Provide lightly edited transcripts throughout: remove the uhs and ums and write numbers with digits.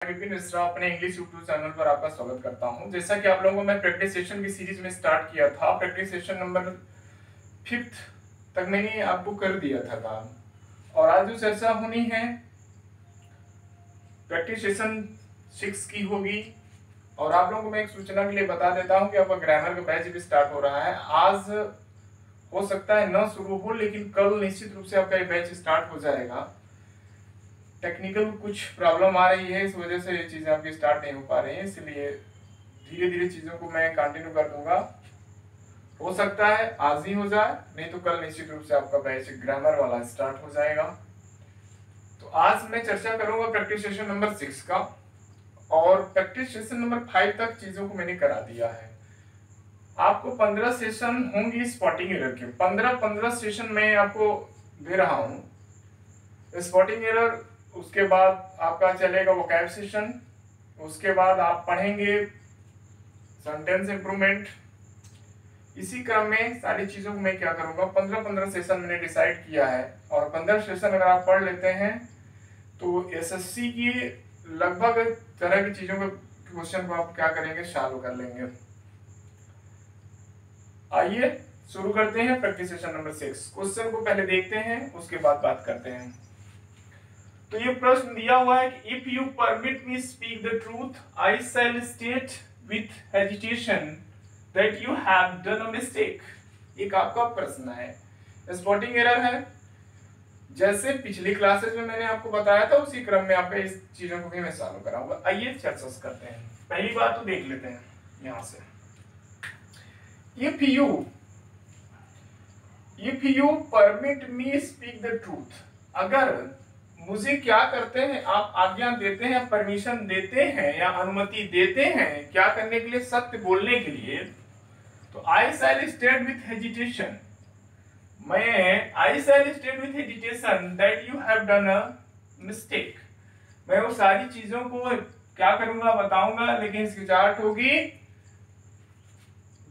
विपिन मिश्रा अपने English YouTube channel पर आपका स्वागत करता हूं। जैसा कि आप लोगों को मैं प्रैक्टिस सेशन की सीरीज में स्टार्ट किया था, प्रैक्टिस सेशन नंबर 5 तक मैंने आपको कर दिया था काम। और आज जो चर्चा होनी है प्रैक्टिस सेशन 6 की होगी। और आप लोगों को मैं एक सूचना के लिए बता देता हूं कि आपका ग्रामर का बैच भी स्टार्ट हो रहा है। आज हो सकता है न शुरू हो, लेकिन कल निश्चित रूप से आपका ये बैच स्टार्ट हो जाएगा। टेक्निकल कुछ प्रॉब्लम आ रही है, इस वजह से ये चीजें आपकी स्टार्ट नहीं हो पा रही हैं, इसलिए धीरे धीरे चीजों को मैं कंटिन्यू कर दूंगा। हो सकता है आज ही हो जाए, नहीं तो कल निश्चित रूप से आपका बैच ग्रामर वाला स्टार्ट हो जाएगा। तो आज मैं चर्चा करूंगा प्रैक्टिस सेशन नंबर 6 का, और प्रैक्टिस सेशन नंबर 5 तक चीजों को मैंने करा दिया है। आपको 15 सेशन होंगी स्पॉटिंग एरर के। 15 सेशन मैं आपको दे रहा हूं स्पॉटिंग एरर। उसके बाद आपका चलेगा वोकैब सेशन, उसके बाद आप पढ़ेंगे सेंटेंस इंप्रूवमेंट। इसी क्रम में सारी चीजों को मैं क्या करूंगा, 15 सेशन मैंने डिसाइड किया है। और 15 सेशन अगर आप पढ़ लेते हैं तो एसएससी की लगभग तरह की चीजों के क्वेश्चन को आप क्या करेंगे, सॉल्व कर लेंगे। आइए शुरू करते हैं प्रैक्टिस सेशन नंबर 6। क्वेश्चन को पहले देखते हैं, उसके बाद बात करते हैं। तो ये प्रश्न दिया हुआ है कि if you permit me speak the truth I shall state with hesitation that you have done a mistake. एक आपका प्रश्न है, स्पॉटिंग एरर है। जैसे पिछली क्लासेस में मैंने आपको बताया था, उसी क्रम में आपका इस चीजों को भी मैं सॉल्व कराऊंगा। आइए चर्चा करते हैं। पहली बात तो देख लेते हैं यहां से। If you permit me speak the truth, अगर मुझे क्या करते हैं आप, आज्ञा देते हैं, परमिशन देते हैं या अनुमति देते हैं क्या करने के लिए, सत्य बोलने के लिए, तो I shall state with hesitation, I shall state with hesitation that you have done a mistake. मैं वो सारी चीजों को क्या करूंगा, बताऊंगा, लेकिन हिचकिचाहट होगी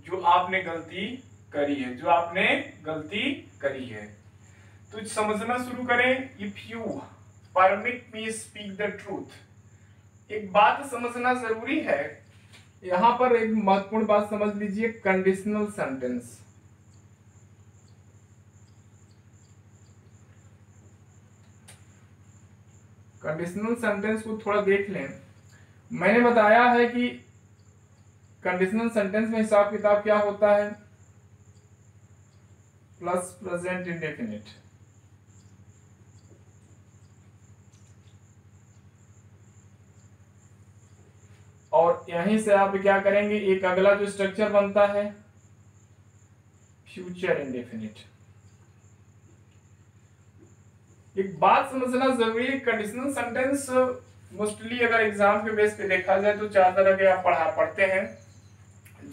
जो आपने गलती करी है, जो आपने गलती करी है। तो समझना शुरू करें। If you permit me speak the truth, एक बात समझना जरूरी है यहां पर। एक महत्वपूर्ण बात समझ लीजिए, कंडीशनल सेंटेंस। कंडीशनल सेंटेंस को थोड़ा देख लें। मैंने बताया है कि कंडीशनल सेंटेंस में हिसाब किताब क्या होता है, प्लस प्रेजेंट इंडेफिनिट। और यहीं से आप क्या करेंगे, एक अगला जो स्ट्रक्चर बनता है फ्यूचर इंडेफिनिट। एक बात समझना जरूरी है, कंडीशनल सेंटेंस मोस्टली अगर एग्जाम के बेस पे देखा जाए तो 4 तरह के आप पढ़ते हैं।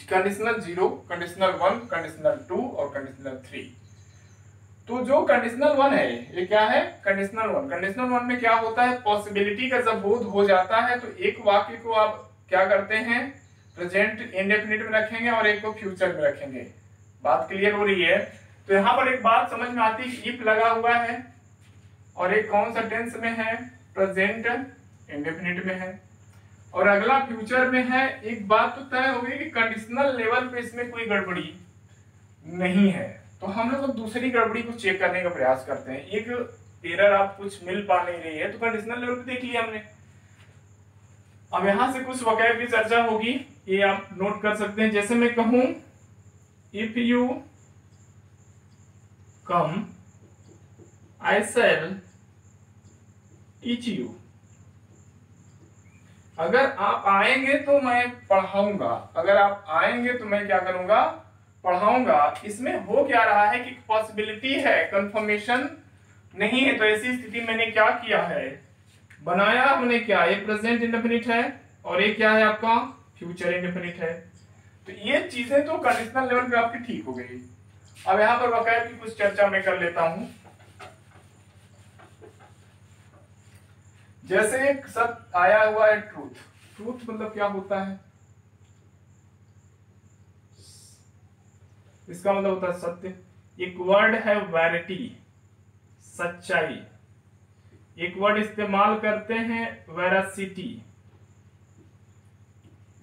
कंडीशनल 0, कंडीशनल 1, कंडीशनल 2 और कंडीशनल 3। तो जो कंडीशनल 1 है, ये क्या है, कंडीशनल 1। कंडीशनल 1 में क्या होता है, पॉसिबिलिटी का जब बोध हो जाता है तो एक वाक्य को आप क्या करते हैं, प्रेजेंट इंडेफिनिट में रखेंगे और एक को फ्यूचर में रखेंगे। बात क्लियर हो रही है। तो यहां पर एक बात समझ में आती है, इफ लगा हुआ है और एक कौन सा टेंस में है, प्रेजेंट इंडेफिनिट में है, और अगला फ्यूचर में है। एक बात तो तय होगी कि कंडीशनल लेवल पे इसमें कोई गड़बड़ी नहीं है, तो हम लोग दूसरी गड़बड़ी को चेक करने का प्रयास करते हैं। एक एरर आप कुछ मिल पा नहीं रही है तो कंडीशनल लेवल पे देख लिया हमने। अब यहां से कुछ वोकैब की चर्चा होगी, ये आप नोट कर सकते हैं। जैसे मैं कहूं if you come I shall teach you, अगर आप आएंगे तो मैं पढ़ाऊंगा, अगर आप आएंगे तो मैं क्या करूंगा, पढ़ाऊंगा। इसमें हो क्या रहा है कि पॉसिबिलिटी है, कंफर्मेशन नहीं है। तो ऐसी स्थिति मैंने क्या किया है, बनाया हमने क्या, ये प्रेजेंट इंडेफिनिट है और ये क्या है आपका फ्यूचर इंडेफिनिट है। तो ये चीजें तो कंडीशनल लेवल पे आपकी ठीक हो गई। अब यहां पर वोकैब की कुछ चर्चा मैं कर लेता हूं। जैसे एक शब्द आया हुआ है ट्रूथ। ट्रूथ मतलब क्या होता है, इसका मतलब होता है सत्य। एक वर्ड है वैरिटी, सच्चाई। एक वर्ड इस्तेमाल करते हैं वेरासिटी,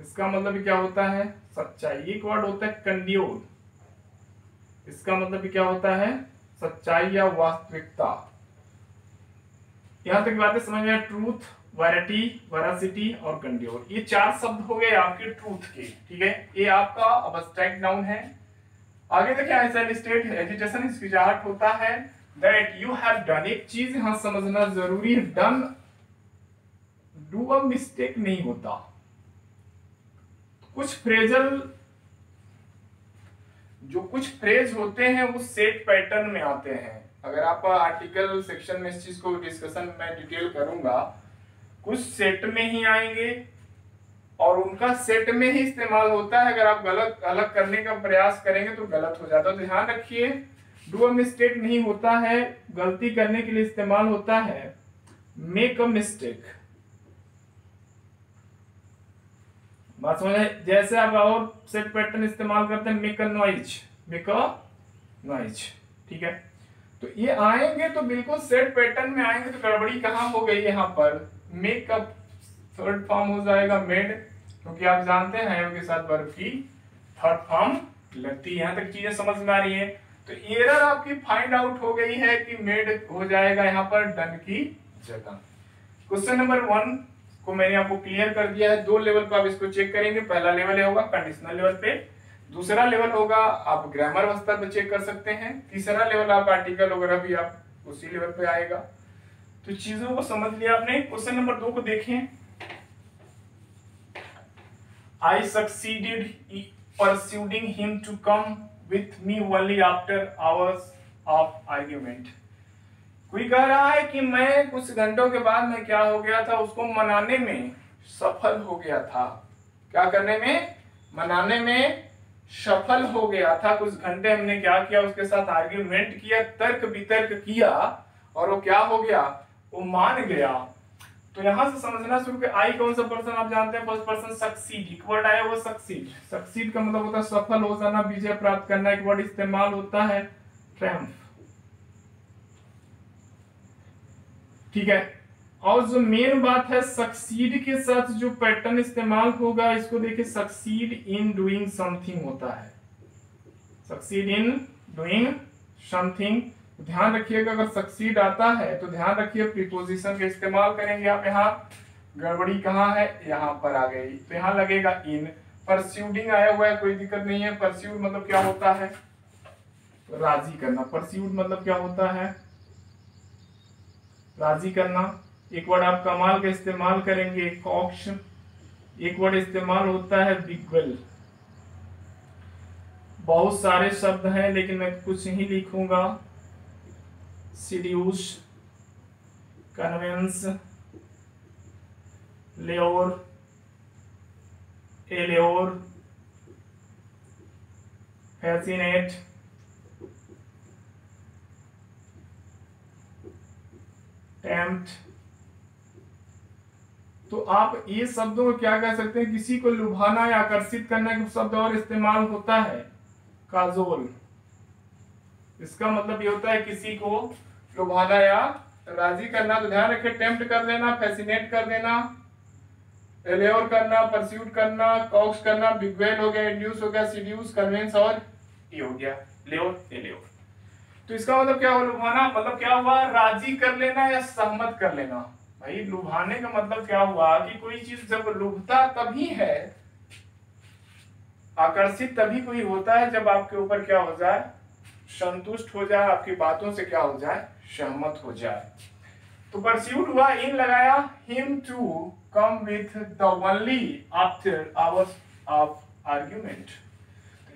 इसका मतलब क्या होता है? सच्चाई। एक वर्ड होता है कंड्योर, इसका मतलब क्या होता है? सच्चाई या वास्तविकता। यहां तक बातें समझ में? ट्रूथ, वैरिटी, वेरासिटी और कंड्योर, ये 4 शब्द हो गए आपके ट्रूथ के। ठीक है, ये आपका अब्स्ट्रैक्ट नाउन है। आगे देखिए, ऐसा स्टेट एजिटेशन, हिचकिचाहट होता है। दैट यू हैव डन, एक चीज यहां समझना जरूरी है, डन डू अ मिस्टेक नहीं होता। कुछ फ्रेजल, जो कुछ फ्रेज होते हैं वो सेट पैटर्न में आते हैं। अगर आप आर्टिकल सेक्शन में इस चीज को डिस्कशन में डिटेल करूंगा, कुछ सेट में ही आएंगे और उनका सेट में ही इस्तेमाल होता है। अगर आप गलत अलग करने का प्रयास करेंगे तो गलत हो जाता है। तो ध्यान रखिए, डू अ मिस्टेक नहीं होता है, गलती करने के लिए इस्तेमाल होता है मेक अ मिस्टेक। बात समझ आए? जैसे आप और सेट पैटर्न इस्तेमाल करते हैं make a noise, make a noise. ठीक है, तो ये आएंगे तो बिल्कुल सेट पैटर्न में आएंगे। तो गड़बड़ी कहां हो गई? यहाँ पर मेक अ थर्ड फॉर्म हो जाएगा मेड, क्योंकि आप जानते हैं के साथ वर्ब की थर्ड फॉर्म लगती है। यहाँ तक चीजें समझ में आ रही है? तो एरर आपकी फाइंड आउट हो गई है कि मेड हो जाएगा यहाँ पर डन की जगह। क्वेश्चन नंबर 1 को मैंने आपको क्लियर कर दिया है। 2 लेवल पर आप इसको चेक करेंगे। पहला लेवल होगा कंडीशनल लेवल पे, दूसरा लेवल होगा आप ग्रामर स्तर पे चेक कर सकते हैं, तीसरा लेवल आप आर्टिकल वगैरह भी आप उसी लेवल पे आएगा। तो चीजों को समझ लिया आपने। क्वेश्चन नंबर 2 को देखें। I succeeded persuading him to come with me only after hours of argument. कोई कह रहा है कि मैं कुछ घंटों के बाद में क्या हो गया था, उसको मनाने में सफल हो गया था। क्या करने में? मनाने में सफल हो गया था। कुछ घंटे हमने क्या किया, उसके साथ आर्ग्यूमेंट किया, तर्क वितर्क किया और वो क्या हो गया? वो मान गया। तो यहां से समझना शुरू कर। आई कौन सा पर्सन आप जानते हैं? फर्स्ट पर्सन सक्सीड, एक वर्ड आया वो सक्सीड। सक्सीड का मतलब होता है सफल हो जाना, विजय प्राप्त करना। एक वर्ड इस्तेमाल होता है ट्रायम्फ। ठीक है, और जो मेन बात है सक्सीड के साथ जो पैटर्न इस्तेमाल होगा, इसको देखिए, सक्सीड इन डूइंग समथिंग होता है। Succeed in doing something. ध्यान रखिएगा, अगर सक्सीड आता है तो ध्यान रखिए प्रीपोजिशन का इस्तेमाल करेंगे आप। यहाँ गड़बड़ी कहाँ है? यहाँ पर आ गई, तो यहाँ लगेगा इन। परस्यूडिंग आया हुआ है, कोई दिक्कत नहीं है। परस्यूड मतलब क्या होता है? राजी करना। परस्यूड मतलब क्या होता है? राजी करना। एक वर्ड आप कमाल का इस्तेमाल करेंगे, कॉक्श। एक वर्ड इस्तेमाल होता है बिगल। बहुत सारे शब्द हैं लेकिन मैं कुछ ही लिखूंगा। Seduce, convince, lure, allure, fascinate, tempt. तो आप ये शब्दों को क्या कह सकते हैं? किसी को लुभाना या आकर्षित करने का शब्द और इस्तेमाल होता है काजोल। इसका मतलब ये होता है किसी को लुभाना या राजी करना। तो ध्यान रखिए, टेम्प्ट कर देना, फैसिनेट कर देना, एलेओर करना, परस्यूट करना, कॉक्स करना, बिगवेल हो गया, इंड्यूस हो गया, सीड्यूस, कन्विंस और ये हो गया लेओर, एलेओर। तो इसका मतलब क्या हुआ? लुभाना मतलब क्या हुआ? राजी कर लेना या सहमत कर लेना। भाई लुभाने का मतलब क्या हुआ कि कोई चीज जब लुभता तभी है, आकर्षित तभी कोई होता है जब आपके ऊपर क्या हो जाए? संतुष्ट हो जाए, आपकी बातों से क्या हो जाए? सहमत हो जाए। तो परस्यूट हुआ, इन लगाया, him to come with the only after hours of argument.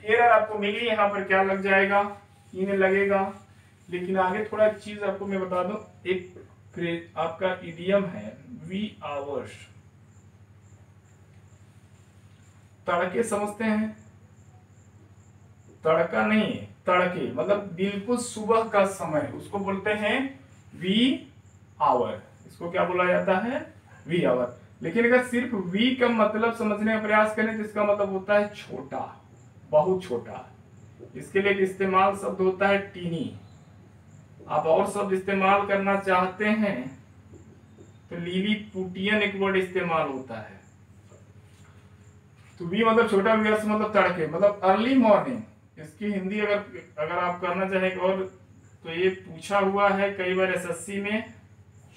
Error आपको मिली, यहाँ पर क्या लग जाएगा? इन लगेगा। लेकिन आगे थोड़ा चीज आपको मैं बता दूं, एक आपका इडियम है वी आवर्स। तड़के समझते हैं? तड़का नहीं, तड़के मतलब बिल्कुल सुबह का समय, उसको बोलते हैं वी आवर। इसको क्या बोला जाता है? We our. लेकिन अगर सिर्फ वी का मतलब समझने का प्रयास करें तो इसका मतलब होता है छोटा, बहुत छोटा। इसके लिए इस्तेमाल शब्द होता है टीनी। आप और शब्द इस्तेमाल करना चाहते हैं तो लिलीपुटियन एक वर्ड इस्तेमाल होता है। तो बी मतलब छोटा, व्यर्थ मतलब तड़के, मतलब अर्ली मॉर्निंग। इसकी हिंदी अगर आप करना चाहें और तो ये पूछा हुआ है कई बार एसएससी में,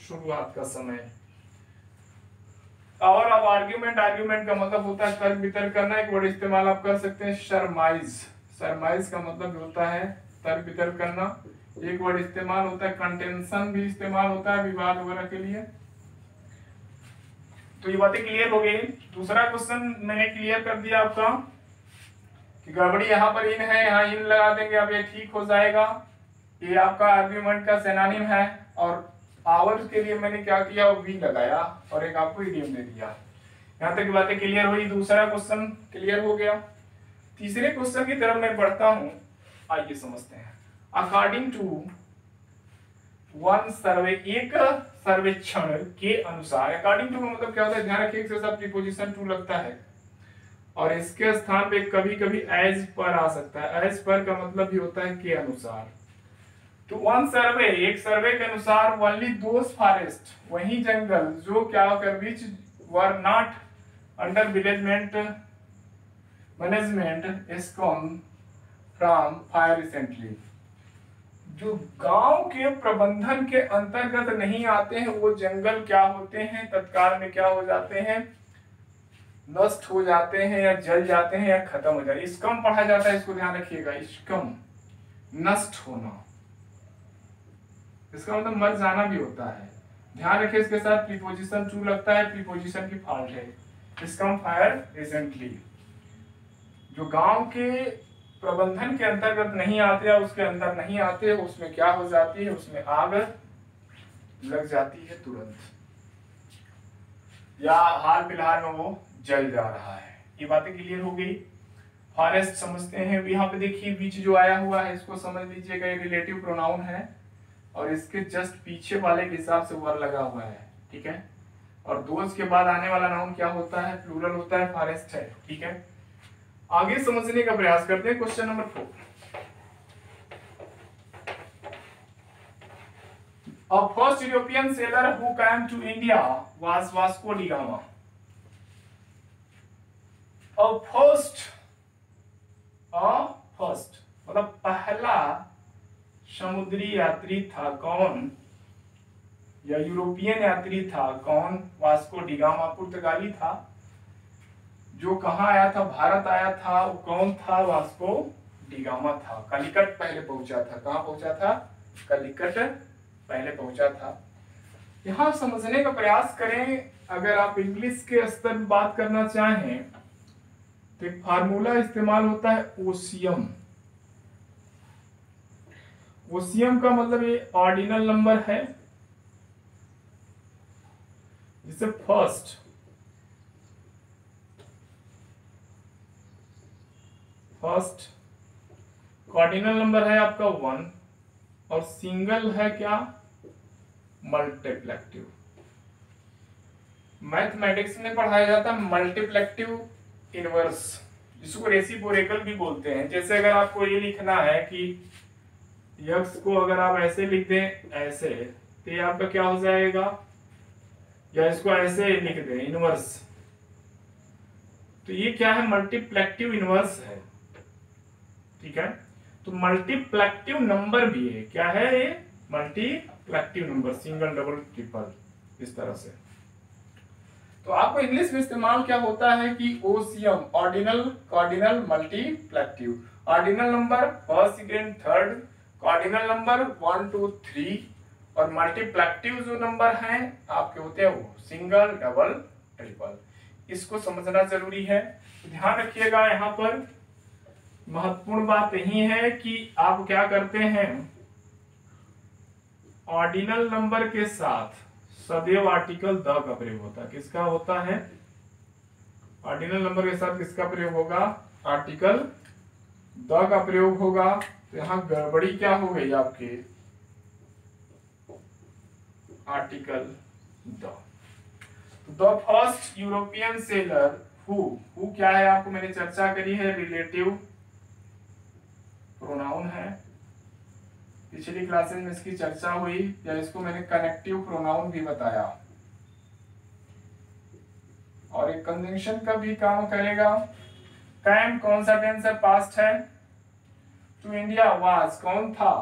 शुरुआत का समय। और अब आर्ग्यूमेंट का मतलब होता है तर्क वितर्क करना। एक वर्ड इस्तेमाल आप कर सकते हैं सरमाइज। सरमाइज का मतलब होता है तर्क वितर्क करना। एक वर्ड इस्तेमाल होता है कंटेंशन, भी इस्तेमाल होता है विवाद वगैरह के लिए। तो ये बातें क्लियर हो गई। दूसरा क्वेश्चन मैंने क्लियर कर दिया आपका कि गड़बड़ी यहाँ पर इन है, यहाँ इन लगा देंगे, अब ये ठीक हो जाएगा। ये आपका आर्ग्यूमेंट का सिनोनिम है। और आवर्स के लिए मैंने क्या किया, वो वी लगाया और एक आपको इडियम दे दिया। यहाँ तक बातें क्लियर हुई। दूसरा क्वेश्चन क्लियर हो गया। तीसरे क्वेश्चन की तरफ मैं बढ़ता हूं, आइए समझते हैं। अकॉर्डिंग टू वन सर्वे, एक सर्वेक्षण के अनुसार। अकॉर्डिंग टू मतलब क्या होता है, ध्यान रखिए, एक प्रीपोजिशन टू लगता है और इसके स्थान पे कभी कभी एज पर आ सकता है। एज पर का मतलब भी होता है के अनुसार। तो वन सर्वे, एक सर्वे के अनुसार, ओनली दोस फॉरेस्ट, वही जंगल जो क्या कर which were not under management is come from fire recently, जो गांव के प्रबंधन के अंतर्गत नहीं आते हैं वो जंगल क्या होते हैं, तत्काल में क्या हो जाते हैं, नष्ट हो जाते हैं या जल जाते हैं या खत्म हो जाते हैं। स्कम पढ़ा जाता है, इसको ध्यान रखिएगा। स्कम नष्ट होना, इसका मतलब मर जाना भी होता है। ध्यान रखिए, इसके साथ प्रीपोजिशन टू लगता है, प्रीपोजिशन की फॉल्ट है। इसका फायर रिसेंटली, जो गांव के प्रबंधन के अंतर्गत नहीं आते या उसके अंदर नहीं आते, उसमें क्या हो जाती है, उसमें आग लग जाती है तुरंत, या हाल फिलहाल में वो जल जा रहा है। ये बातें क्लियर हो गई। फॉरेस्ट समझते हैं। यहाँ पे देखिए बीच जो आया हुआ है इसको समझ लीजिएगा, ये रिलेटिव प्रोनाउन है और इसके जस्ट पीछे वाले के हिसाब से वर लगा हुआ है, ठीक है। और दोज के बाद आने वाला नाउन क्या होता है, प्लूरल होता है, फॉरेस्ट है, ठीक है। आगे समझने का प्रयास करते हैं। Question number 4, A first European sailor who came to India was Vasco da Gama. A first मतलब पहला समुद्री यात्री था कौन, या यूरोपियन यात्री था कौन, वास्को डी गामा पुर्तगाली था। जो कहाँ आया था, भारत आया था, वो कौन था, वास्को डी गामा था। कलिकट पहले पहुंचा था। कहाँ पहुंचा था, कलिकट पहले पहुंचा था। यहाँ समझने का प्रयास करें। अगर आप इंग्लिश के स्तर में बात करना चाहें तो एक फार्मूला इस्तेमाल होता है ओसियम। ओसियम का मतलब ये ऑर्डिनल नंबर है, जिसे फर्स्ट ऑर्डिनल नंबर है आपका 1 और सिंगल है क्या, मल्टीप्लेक्टिव। मैथमेटिक्स में पढ़ाया जाता है मल्टीप्लेक्टिव इनवर्स, जिसको रेसिप्रोकल भी बोलते हैं। जैसे अगर आपको ये लिखना है कि यक्स को अगर आप ऐसे लिख दें ऐसे, तो ये आपका क्या हो जाएगा, या इसको ऐसे लिख दें इनवर्स, तो ये क्या है, मल्टीप्लेक्टिव इनवर्स है, ठीक है। तो मल्टीप्लेक्टिव नंबर भी है, क्या है ये, मल्टीप्लेक्टिव नंबर, सिंगल डबल ट्रिपल, इस तरह से। तो आपको इंग्लिश में इस्तेमाल क्या होता है कि ओसियम, ordinal, cardinal, multiplicative. Ordinal number first, second, third, cardinal number 1 2 3, और मल्टीप्लेक्टिव जो नंबर हैं आपके होते हैं वो सिंगल, डबल, ट्रिपल। इसको समझना जरूरी है। ध्यान रखिएगा, यहाँ पर महत्वपूर्ण बात यही है कि आप क्या करते हैं, ऑर्डिनल नंबर के साथ सदैव आर्टिकल द का प्रयोग होता है। किसका होता है, ऑर्डिनल नंबर के साथ किसका प्रयोग होगा, आर्टिकल द का प्रयोग होगा। तो यहां गड़बड़ी क्या हो गई आपके, article the. The first European seller who क्या है, आपको मैंने चर्चा करी है, रिलेटिव प्रोनाउन है। पिछली क्लासेस में इसकी चर्चा हुई, या इसको मैंने कनेक्टिव प्रोनाउन भी बताया। और एक कंजंक्शन का भी काम करेगा। कैम कौन सा टेंस है, पास्ट है। टू इंडिया वाज कौन था,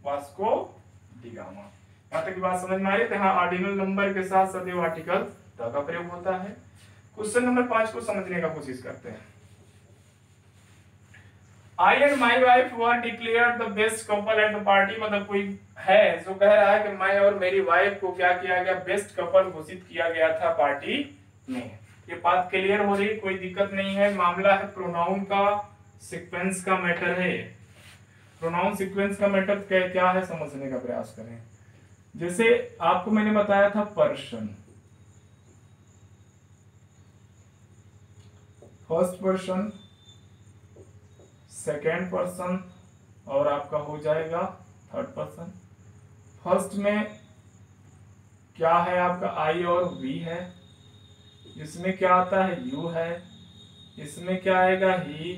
वास्को डी गामा। यहाँ तक की बात समझ में आ रही है। तो यहाँ ऑर्डिनल नंबर के साथ सदैव आर्टिकल द का प्रयोग होता है। क्वेश्चन नंबर 5 को समझने का कोशिश करते हैं। I and my wife were declared the best couple at the party। मतलब कोई है जो कह रहा है कि मैं और मेरी वाइफ को क्या किया गया, बेस्ट कपल घोषित किया गया था पार्टी में। ये बात क्लियर हो रही, कोई दिक्कत नहीं है। मामला है प्रोनाउन का, सीक्वेंस का मैटर है। प्रोनाउन सीक्वेंस का मैटर क्या है समझने का प्रयास करें। जैसे आपको मैंने बताया था person, first person, second person और आपका हो जाएगा थर्ड पर्सन। फर्स्ट में क्या है आपका आई और वी है, इसमें क्या आता है यू है, इसमें क्या आएगा he,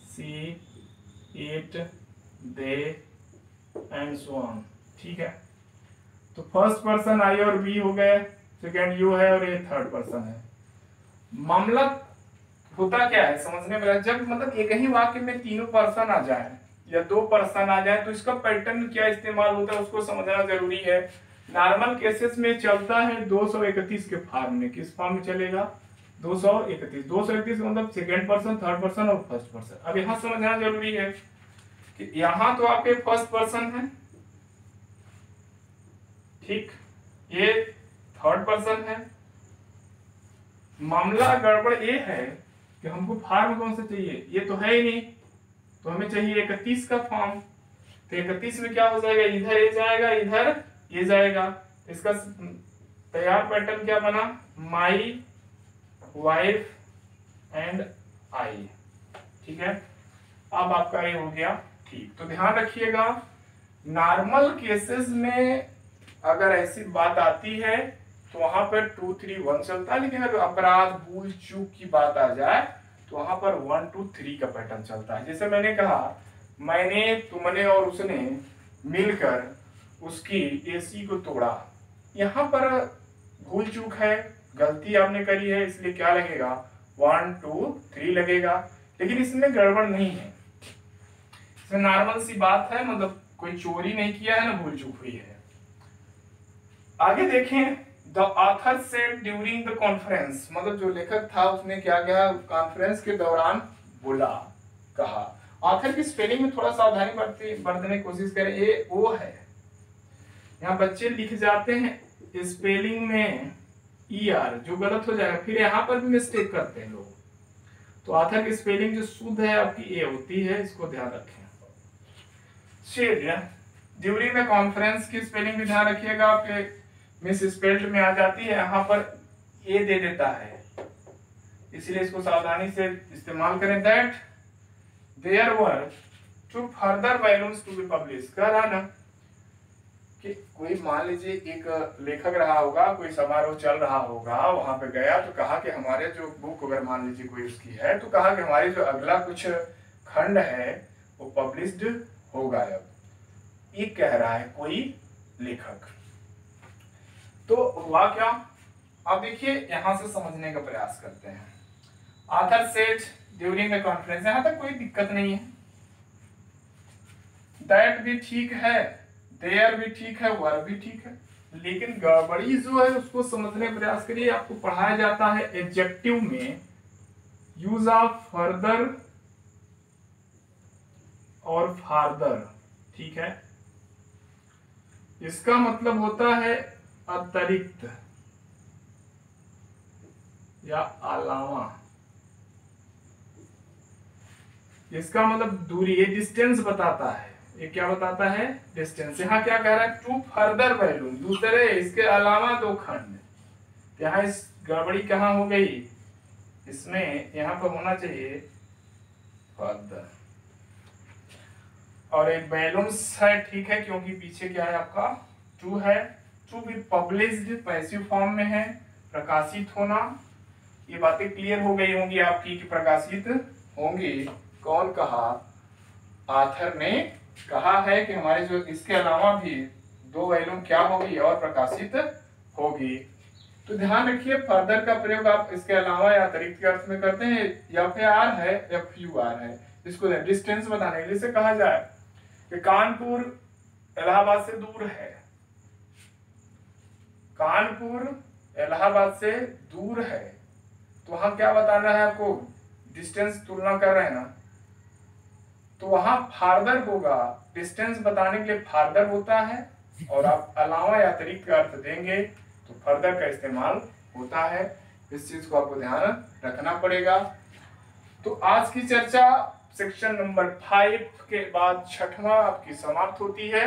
she, it, they and so on. ठीक है, तो फर्स्ट पर्सन आई और वी हो गए, सेकेंड यू है और ये थर्ड पर्सन है। मामला होता क्या है समझने में, जब मतलब एक ही वाक्य में तीनों पर्सन आ जाए या दो पर्सन आ जाए तो इसका पैटर्न क्या इस्तेमाल होता है उसको समझना जरूरी है। नॉर्मल केसेस में चलता है 231 के फॉर्म में। किस फॉर्म में चलेगा, 231 मतलब सेकेंड पर्सन, थर्ड पर्सन और फर्स्ट पर्सन। अब यहाँ समझना जरूरी है कि यहाँ तो आपके फर्स्ट पर्सन है, ठीक, ये थर्ड पर्सन है। मामला गड़बड़ ये है कि हमको फॉर्म कौन सा चाहिए, ये तो है ही नहीं, तो हमें चाहिए 31 का फॉर्म। तो 31 में क्या हो जाएगा, इधर ये जाएगा, इधर ये जाएगा। इसका तैयार पैटर्न क्या बना, माई वाइफ एंड आई। ठीक है, अब आपका ये हो गया ठीक। तो ध्यान रखिएगा, नॉर्मल केसेस में अगर ऐसी बात आती है तो वहां पर 2, 3, 1 चलता है, लेकिन अगर अपराध भूल चूक की बात आ जाए तो वहां पर 1, 2, 3 का पैटर्न चलता है। जैसे मैंने कहा, मैंने, तुमने और उसने मिलकर उसकी एसी को तोड़ा, यहाँ पर भूल चूक है, गलती आपने करी है, इसलिए क्या लगेगा 1, 2, 3 लगेगा। लेकिन इसमें गड़बड़ नहीं है, इसमें नॉर्मल सी बात है, मतलब कोई चोरी नहीं किया है ना भूल चूक हुई है। आगे देखें, the author said during the conference, मतलब जो लेखक था उसने क्या किया, कॉन्फ्रेंस के दौरान बोला, कहा। ऑथर की स्पेलिंग में थोड़ा सावधानी बरतने की कोशिश करें, ये ओ है, यहाँ बच्चे लिख जाते हैं स्पेलिंग में ER, जो गलत हो जाएगा, फिर यहाँ पर भी मिस्टेक करते हैं लोग। तो ऑथर की स्पेलिंग जो शुद्ध है आपकी ए होती है, इसको ध्यान रखें। ड्यूरिंग द कॉन्फ्रेंस की स्पेलिंग भी ध्यान रखिएगा, आपके मिस स्पेल्ड में आ जाती है, यहाँ पर ए दे देता है, इसलिए इसको सावधानी से इस्तेमाल करें। That there were two further volumes to be publish, कह रहा ना कि कोई मान लीजिए एक लेखक रहा होगा, कोई समारोह चल रहा होगा, वहां पे गया तो कहा कि हमारे जो बुक अगर मान लीजिए कोई उसकी है तो कहा कि हमारी जो अगला कुछ खंड है वो पब्लिश्ड होगा। अब ये कह रहा है कोई लेखक, तो हुआ क्या, अब देखिए यहां से समझने का प्रयास करते हैं। Author said during the conference, यहां तक कोई दिक्कत नहीं है, दैट भी ठीक है, देयर भी ठीक है, वर भी ठीक है, लेकिन गड़बड़ी जो है उसको समझने का प्रयास करिए। आपको पढ़ाया जाता है एडजेक्टिव में यूज ऑफ फर्दर और फार्दर, ठीक है, इसका मतलब होता है अतिरिक्त या अलावा, इसका मतलब दूरी, ये डिस्टेंस बताता है। ये क्या बताता है, डिस्टेंस। यहाँ क्या कह रहा है, टू फर्दर वैल्यू, दूसरे, इसके अलावा दो खंड। यहाँ इस गड़बड़ी कहाँ हो गई, इसमें यहाँ पर होना चाहिए फर्दर, और एक वैल्यूम्स है, ठीक है, क्योंकि पीछे क्या है आपका टू है। To be published passive form में है, प्रकाशित होना। ये बातें क्लियर हो गई होंगी आपकी कि प्रकाशित होंगी। कौन कहा, ऑथर ने कहा है कि हमारे जो इसके अलावा भी दो वैल्यूम क्या होगी और प्रकाशित होगी। तो ध्यान रखिए फर्दर का प्रयोग आप इसके अलावा या अतिरिक्त के अर्थ में करते हैं। FAR है, FUR है, इसको डिस्टेंस बताने के लिए इसे कहा जाए कि कानपुर इलाहाबाद से दूर है, कानपुर इलाहाबाद से दूर है, तो वहां क्या बताना है आपको, डिस्टेंस तुलना कर रहे हैं ना, तो वहां फार्दर होगा, डिस्टेंस बताने के लिए फार्दर होता है, और आप अलावा या अतिरिक्त का अर्थ देंगे तो फर्दर का इस्तेमाल होता है। इस चीज को आपको ध्यान रखना पड़ेगा। तो आज की चर्चा सेक्शन नंबर 5 के बाद 6वां आपकी समाप्त होती है।